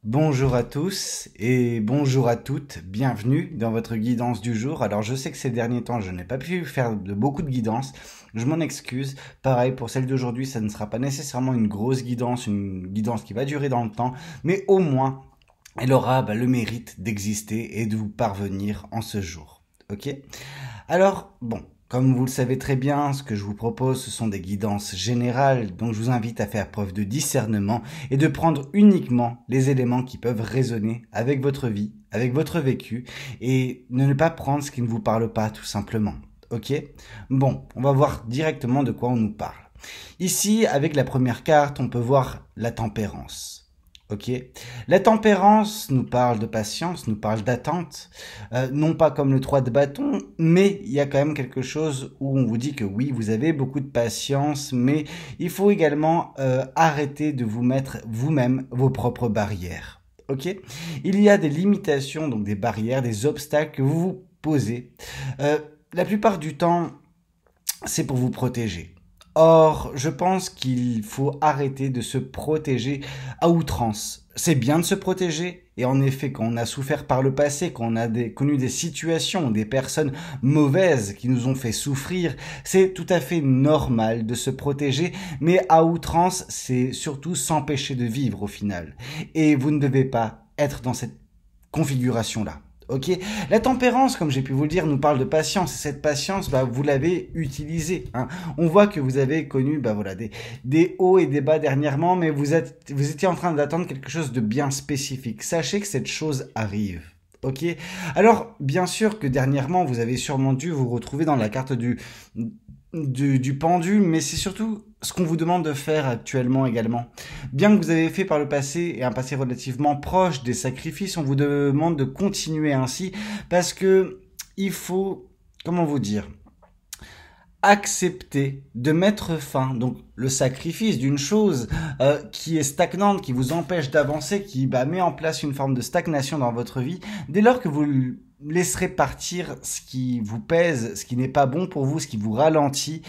Bonjour à tous et bonjour à toutes, bienvenue dans votre guidance du jour. Alors je sais que ces derniers temps je n'ai pas pu faire de beaucoup de guidance, je m'en excuse. Pareil pour celle d'aujourd'hui, ça ne sera pas nécessairement une guidance qui va durer dans le temps, mais au moins elle aura le mérite d'exister et de vous parvenir en ce jour. Ok? Alors bon, comme vous le savez très bien, ce que je vous propose, ce sont des guidances générales, donc je vous invite à faire preuve de discernement et de prendre uniquement les éléments qui peuvent résonner avec votre vie, avec votre vécu, et de ne pas prendre ce qui ne vous parle pas, tout simplement. Ok? Bon, on va voir directement de quoi on nous parle. Ici, avec la première carte, on peut voir la tempérance. Ok. La tempérance nous parle de patience, nous parle d'attente, non pas comme le 3 de bâton, mais il y a quand même quelque chose où on vous dit que oui, vous avez beaucoup de patience, mais il faut également arrêter de vous mettre vous-même vos propres barrières. Ok. Il y a des limitations, donc des barrières, des obstacles que vous vous posez. La plupart du temps, c'est pour vous protéger. Or, je pense qu'il faut arrêter de se protéger à outrance. C'est bien de se protéger, et en effet, quand on a souffert par le passé, quand on a connu des situations, des personnes mauvaises qui nous ont fait souffrir, c'est tout à fait normal de se protéger, mais à outrance, c'est surtout s'empêcher de vivre au final. Et vous ne devez pas être dans cette configuration-là. Ok, la tempérance, comme j'ai pu vous le dire, nous parle de patience. Et cette patience, vous l'avez utilisée. Hein. On voit que vous avez connu, voilà, des hauts et des bas dernièrement, mais vous étiez en train d'attendre quelque chose de bien spécifique. Sachez que cette chose arrive. Ok. Alors, bien sûr que dernièrement, vous avez sûrement dû vous retrouver dans la carte du pendule, mais c'est surtout ce qu'on vous demande de faire actuellement également. Bien que vous avez fait par le passé, et un passé relativement proche, des sacrifices, on vous demande de continuer ainsi, parce que il faut, comment vous dire, accepter de mettre fin, donc le sacrifice d'une chose qui est stagnante, qui vous empêche d'avancer, qui met en place une forme de stagnation dans votre vie, dès lors que vous laisserez partir ce qui vous pèse, ce qui n'est pas bon pour vous, ce qui vous ralentit,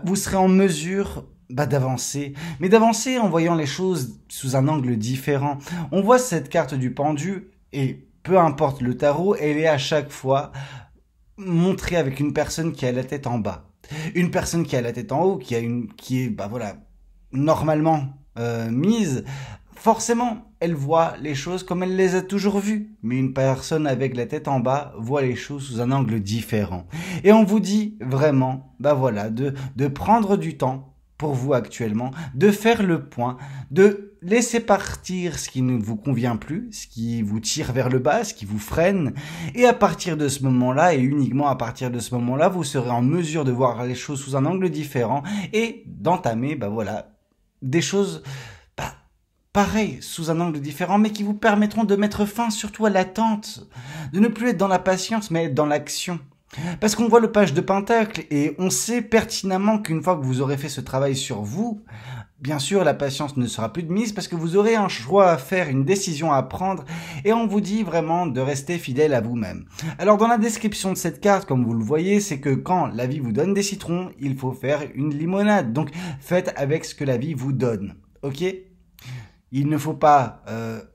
vous serez en mesure d'avancer, mais d'avancer en voyant les choses sous un angle différent. On voit cette carte du pendu, et peu importe le tarot, elle est à chaque fois montrée avec une personne qui a la tête en bas. Une personne qui a la tête en haut, qui est normalement mise, forcément, elle voit les choses comme elle les a toujours vues. Mais une personne avec la tête en bas voit les choses sous un angle différent. Et on vous dit vraiment, de prendre du temps pour vous actuellement, de faire le point, de laisser partir ce qui ne vous convient plus, ce qui vous tire vers le bas, ce qui vous freine, et à partir de ce moment-là, et uniquement à partir de ce moment-là, vous serez en mesure de voir les choses sous un angle différent et d'entamer, des choses pareilles, sous un angle différent, mais qui vous permettront de mettre fin surtout à l'attente, de ne plus être dans la patience, mais être dans l'action. Parce qu'on voit le page de Pentacle et on sait pertinemment qu'une fois que vous aurez fait ce travail sur vous, bien sûr la patience ne sera plus de mise parce que vous aurez un choix à faire, une décision à prendre et on vous dit vraiment de rester fidèle à vous-même. Alors dans la description de cette carte, comme vous le voyez, c'est que quand la vie vous donne des citrons, il faut faire une limonade. Donc faites avec ce que la vie vous donne. Ok ? Il ne faut pas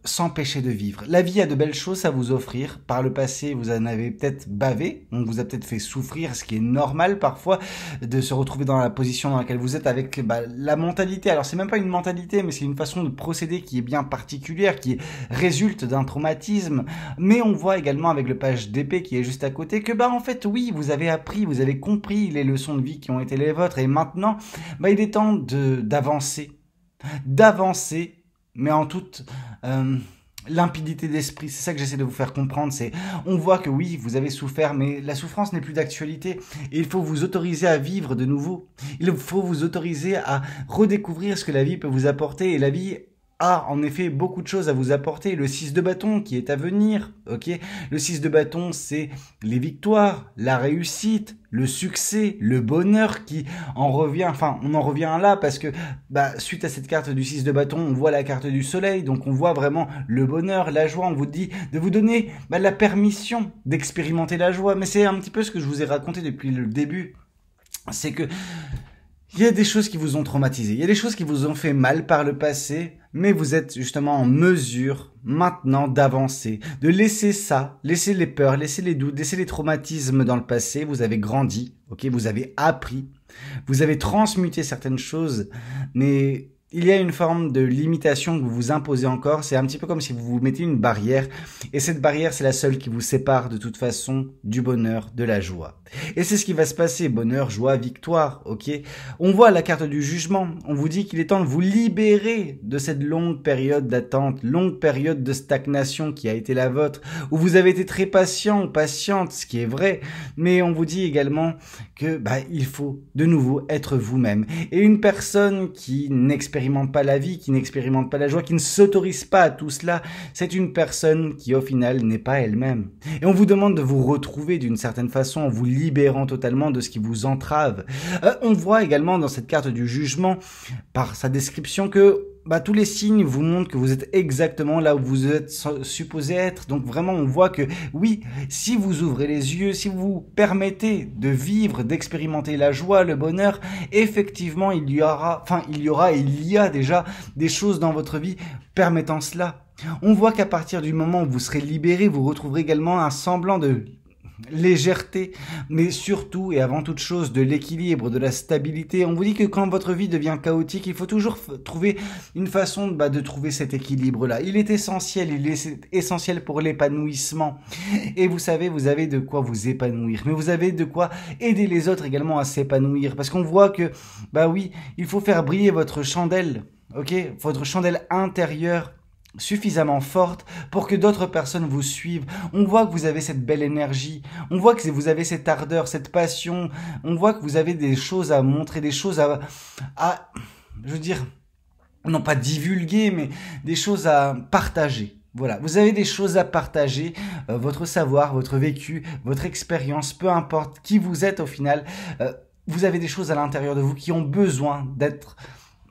s'empêcher de vivre. La vie a de belles choses à vous offrir. Par le passé, vous en avez peut-être bavé, on vous a peut-être fait souffrir, ce qui est normal parfois de se retrouver dans la position dans laquelle vous êtes avec la mentalité. Alors c'est même pas une mentalité, mais c'est une façon de procéder qui est bien particulière, qui résulte d'un traumatisme. Mais on voit également avec le page d'épée qui est juste à côté que en fait oui, vous avez appris, vous avez compris les leçons de vie qui ont été les vôtres et maintenant il est temps d'avancer mais en toute limpidité d'esprit. C'est ça que j'essaie de vous faire comprendre, on voit que oui, vous avez souffert, mais la souffrance n'est plus d'actualité. Et il faut vous autoriser à vivre de nouveau. Il faut vous autoriser à redécouvrir ce que la vie peut vous apporter. Et la vie a en effet beaucoup de choses à vous apporter. Le 6 de bâton qui est à venir, ok. Le 6 de bâton, c'est les victoires, la réussite, le succès, le bonheur qui en revient, on en revient là parce que suite à cette carte du 6 de bâton, on voit la carte du soleil, donc on voit vraiment le bonheur, la joie, on vous dit de vous donner la permission d'expérimenter la joie, mais c'est un petit peu ce que je vous ai raconté depuis le début, c'est que Il y a des choses qui vous ont traumatisé, il y a des choses qui vous ont fait mal par le passé, mais vous êtes justement en mesure maintenant d'avancer, de laisser ça, laisser les peurs, laisser les doutes, laisser les traumatismes dans le passé. Vous avez grandi, ok, vous avez appris, vous avez transmuté certaines choses, mais il y a une forme de limitation que vous vous imposez encore. C'est un petit peu comme si vous vous mettez une barrière, et cette barrière, c'est la seule qui vous sépare de toute façon du bonheur, de la joie. Et c'est ce qui va se passer, bonheur, joie, victoire, ok? On voit la carte du jugement, on vous dit qu'il est temps de vous libérer de cette longue période d'attente, longue période de stagnation qui a été la vôtre, où vous avez été très patient ou patiente, ce qui est vrai, mais on vous dit également que il faut de nouveau être vous-même. Et une personne qui n'expérimente pas la vie, qui n'expérimente pas la joie, qui ne s'autorise pas à tout cela, c'est une personne qui au final n'est pas elle-même. Et on vous demande de vous retrouver d'une certaine façon en vous libérant totalement de ce qui vous entrave. On voit également dans cette carte du jugement, par sa description, que tous les signes vous montrent que vous êtes exactement là où vous êtes supposé être. Donc vraiment, on voit que oui, si vous ouvrez les yeux, si vous vous permettez de vivre, d'expérimenter la joie, le bonheur, effectivement, il y a déjà des choses dans votre vie permettant cela. On voit qu'à partir du moment où vous serez libéré, vous retrouverez également un semblant de légèreté, mais surtout et avant toute chose de l'équilibre, de la stabilité. On vous dit que quand votre vie devient chaotique, il faut toujours trouver une façon de trouver cet équilibre-là. Il est essentiel pour l'épanouissement. Et vous savez, vous avez de quoi vous épanouir, mais vous avez de quoi aider les autres également à s'épanouir, parce qu'on voit que, oui, il faut faire briller votre chandelle, ok, votre chandelle intérieure, suffisamment forte pour que d'autres personnes vous suivent. On voit que vous avez cette belle énergie, on voit que vous avez cette ardeur, cette passion, on voit que vous avez des choses à montrer, des choses à je veux dire, non pas divulguer, mais des choses à partager. Voilà, vous avez des choses à partager, votre savoir, votre vécu, votre expérience, peu importe qui vous êtes au final, vous avez des choses à l'intérieur de vous qui ont besoin d'être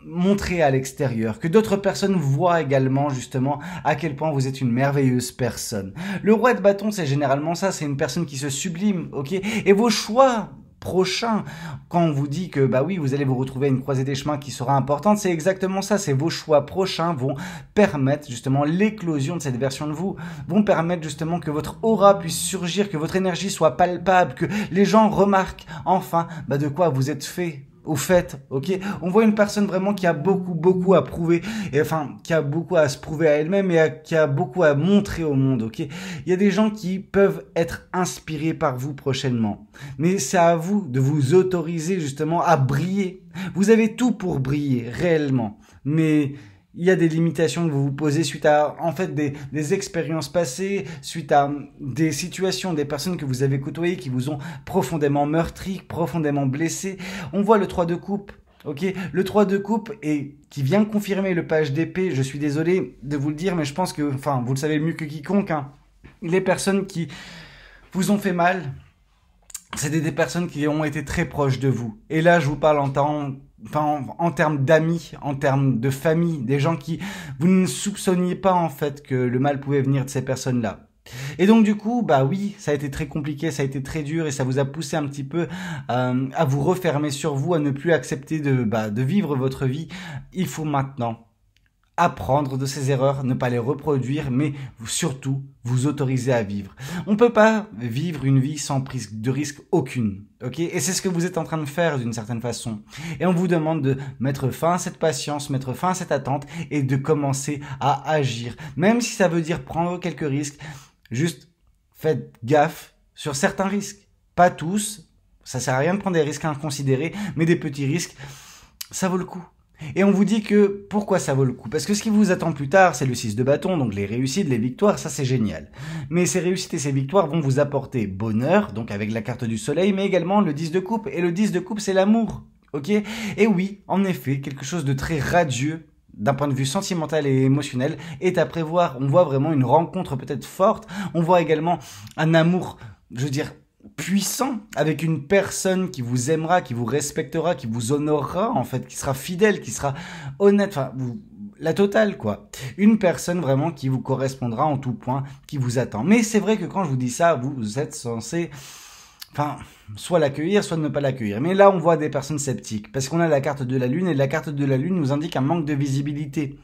montrer à l'extérieur, que d'autres personnes voient également justement à quel point vous êtes une merveilleuse personne. Le roi de bâton, c'est généralement ça, c'est une personne qui se sublime, ok? Et vos choix prochains, quand on vous dit que oui, vous allez vous retrouver à une croisée des chemins qui sera importante, c'est exactement ça, c'est vos choix prochains vont permettre justement l'éclosion de cette version de vous, vont permettre justement que votre aura puisse surgir, que votre énergie soit palpable, que les gens remarquent enfin de quoi vous êtes fait. Au fait, ok, on voit une personne vraiment qui a beaucoup à prouver, et qui a beaucoup à se prouver à elle-même et qui a beaucoup à montrer au monde, ok. Il y a des gens qui peuvent être inspirés par vous prochainement, mais c'est à vous de vous autoriser justement à briller. Vous avez tout pour briller réellement, mais il y a des limitations que vous vous posez suite à, des expériences passées, suite à des situations, des personnes que vous avez côtoyées qui vous ont profondément meurtri, profondément blessé. On voit le 3 de coupe, ok? Le 3 de coupe et qui vient confirmer le page d'épée. Je suis désolé de vous le dire, mais je pense que, vous le savez mieux que quiconque, hein. Les personnes qui vous ont fait mal, c'est des personnes qui ont été très proches de vous. Et là, je vous parle en termes d'amis, en termes de famille, des gens qui vous ne soupçonniez pas en fait que le mal pouvait venir de ces personnes-là. Et donc du coup, oui, ça a été très compliqué, ça a été très dur et ça vous a poussé un petit peu à vous refermer sur vous, à ne plus accepter de vivre votre vie. Il faut maintenant apprendre de ces erreurs, ne pas les reproduire, mais surtout vous autoriser à vivre. On peut pas vivre une vie sans prise de risque aucune, ok? Et c'est ce que vous êtes en train de faire d'une certaine façon. Et on vous demande de mettre fin à cette patience, mettre fin à cette attente et de commencer à agir. Même si ça veut dire prendre quelques risques, juste faites gaffe sur certains risques. Pas tous, ça sert à rien de prendre des risques inconsidérés, mais des petits risques, ça vaut le coup. Et on vous dit que pourquoi ça vaut le coup? Parce que ce qui vous attend plus tard, c'est le 6 de bâton, donc les réussites, les victoires, ça c'est génial. Mais ces réussites et ces victoires vont vous apporter bonheur, donc avec la carte du soleil, mais également le 10 de coupe. Et le 10 de coupe, c'est l'amour, ok? Et oui, en effet, quelque chose de très radieux, d'un point de vue sentimental et émotionnel, est à prévoir. On voit vraiment une rencontre peut-être forte, on voit également un amour, je veux dire, puissant, avec une personne qui vous aimera, qui vous respectera, qui vous honorera, en fait, qui sera fidèle, qui sera honnête, la totale, quoi. Une personne vraiment qui vous correspondra en tout point, qui vous attend. Mais c'est vrai que quand je vous dis ça, vous êtes censé, enfin, soit l'accueillir, soit ne pas l'accueillir. Mais là, on voit des personnes sceptiques, parce qu'on a la carte de la Lune, et la carte de la Lune nous indique un manque de visibilité.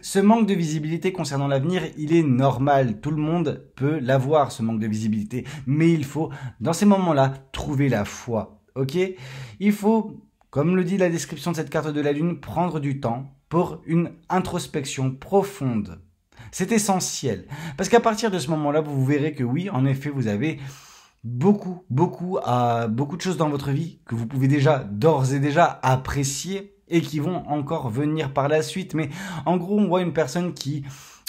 Ce manque de visibilité concernant l'avenir, il est normal. Tout le monde peut l'avoir, ce manque de visibilité. Mais il faut, dans ces moments-là, trouver la foi. Ok? Il faut, comme le dit la description de cette carte de la Lune, prendre du temps pour une introspection profonde. C'est essentiel. Parce qu'à partir de ce moment-là, vous verrez que oui, en effet, vous avez beaucoup de choses dans votre vie que vous pouvez d'ores et déjà apprécier et qui vont encore venir par la suite. Mais en gros, on voit une personne qui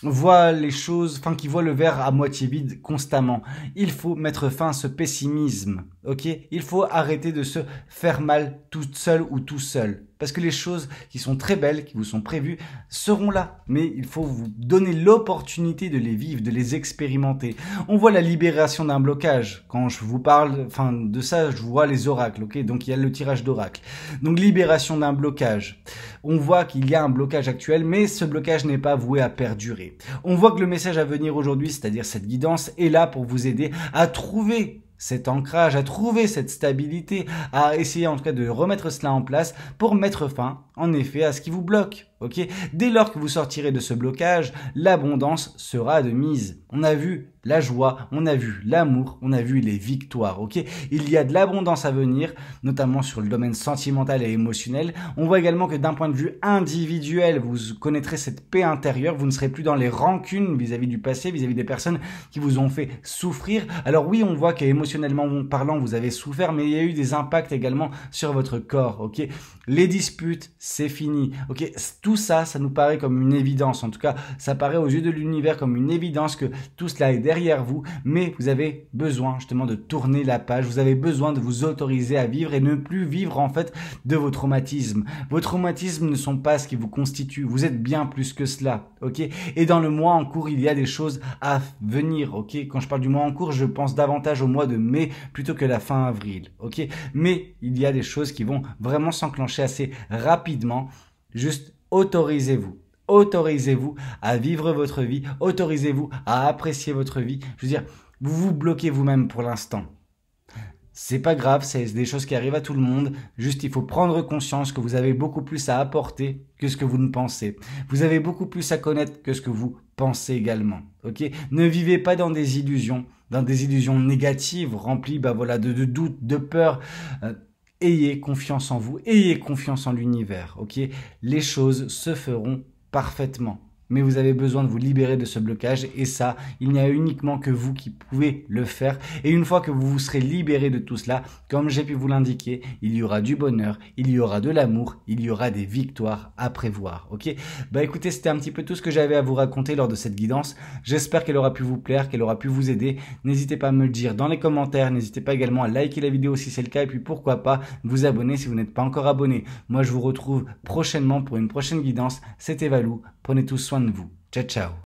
voit les choses, enfin qui voit le verre à moitié vide constamment. Il faut mettre fin à ce pessimisme, ok? Il faut arrêter de se faire mal toute seule ou tout seul. Parce que les choses qui sont très belles, qui vous sont prévues, seront là. Mais il faut vous donner l'opportunité de les vivre, de les expérimenter. On voit la libération d'un blocage. Quand je vous parle de ça, je vois les oracles, ok? Donc il y a le tirage d'oracle. Donc libération d'un blocage. On voit qu'il y a un blocage actuel, mais ce blocage n'est pas voué à perdurer. On voit que le message à venir aujourd'hui, c'est-à-dire cette guidance, est là pour vous aider à trouver cet ancrage, à trouver cette stabilité, à essayer en tout cas de remettre cela en place pour mettre fin, en effet, à ce qui vous bloque. Ok, dès lors que vous sortirez de ce blocage, l'abondance sera de mise. On a vu la joie, on a vu l'amour, on a vu les victoires. Ok, il y a de l'abondance à venir, notamment sur le domaine sentimental et émotionnel. On voit également que d'un point de vue individuel, vous connaîtrez cette paix intérieure. Vous ne serez plus dans les rancunes vis-à-vis du passé, vis-à-vis des personnes qui vous ont fait souffrir. Alors oui, on voit qu'émotionnellement parlant, vous avez souffert, mais il y a eu des impacts également sur votre corps. Ok, les disputes, c'est fini. Ok, tout ça, ça nous paraît comme une évidence. En tout cas, ça paraît aux yeux de l'univers comme une évidence que tout cela est derrière vous, mais vous avez besoin justement de tourner la page. Vous avez besoin de vous autoriser à vivre et ne plus vivre en fait de vos traumatismes. Vos traumatismes ne sont pas ce qui vous constitue. Vous êtes bien plus que cela, ok? Et dans le mois en cours, il y a des choses à venir, ok? Quand je parle du mois en cours, je pense davantage au mois de mai plutôt que la fin avril, ok? Mais il y a des choses qui vont vraiment s'enclencher assez rapidement. Juste autorisez-vous. Autorisez-vous à vivre votre vie. Autorisez-vous à apprécier votre vie. Je veux dire, vous vous bloquez vous-même pour l'instant. C'est pas grave, c'est des choses qui arrivent à tout le monde. Juste, il faut prendre conscience que vous avez beaucoup plus à apporter que ce que vous ne pensez. Vous avez beaucoup plus à connaître que ce que vous pensez également. Ok? Ne vivez pas dans des illusions négatives, remplies, de doutes, de peurs. Ayez confiance en vous, ayez confiance en l'univers, ok? Les choses se feront parfaitement. Mais vous avez besoin de vous libérer de ce blocage et ça, il n'y a uniquement que vous qui pouvez le faire. Et une fois que vous vous serez libéré de tout cela, comme j'ai pu vous l'indiquer, il y aura du bonheur, il y aura de l'amour, il y aura des victoires à prévoir, ok? Bah écoutez, c'était un petit peu tout ce que j'avais à vous raconter lors de cette guidance. J'espère qu'elle aura pu vous plaire, qu'elle aura pu vous aider. N'hésitez pas à me le dire dans les commentaires, n'hésitez pas également à liker la vidéo si c'est le cas et puis pourquoi pas vous abonner si vous n'êtes pas encore abonné. Moi je vous retrouve prochainement pour une prochaine guidance. C'était Valou, prenez tous soin de vous. Ciao ciao.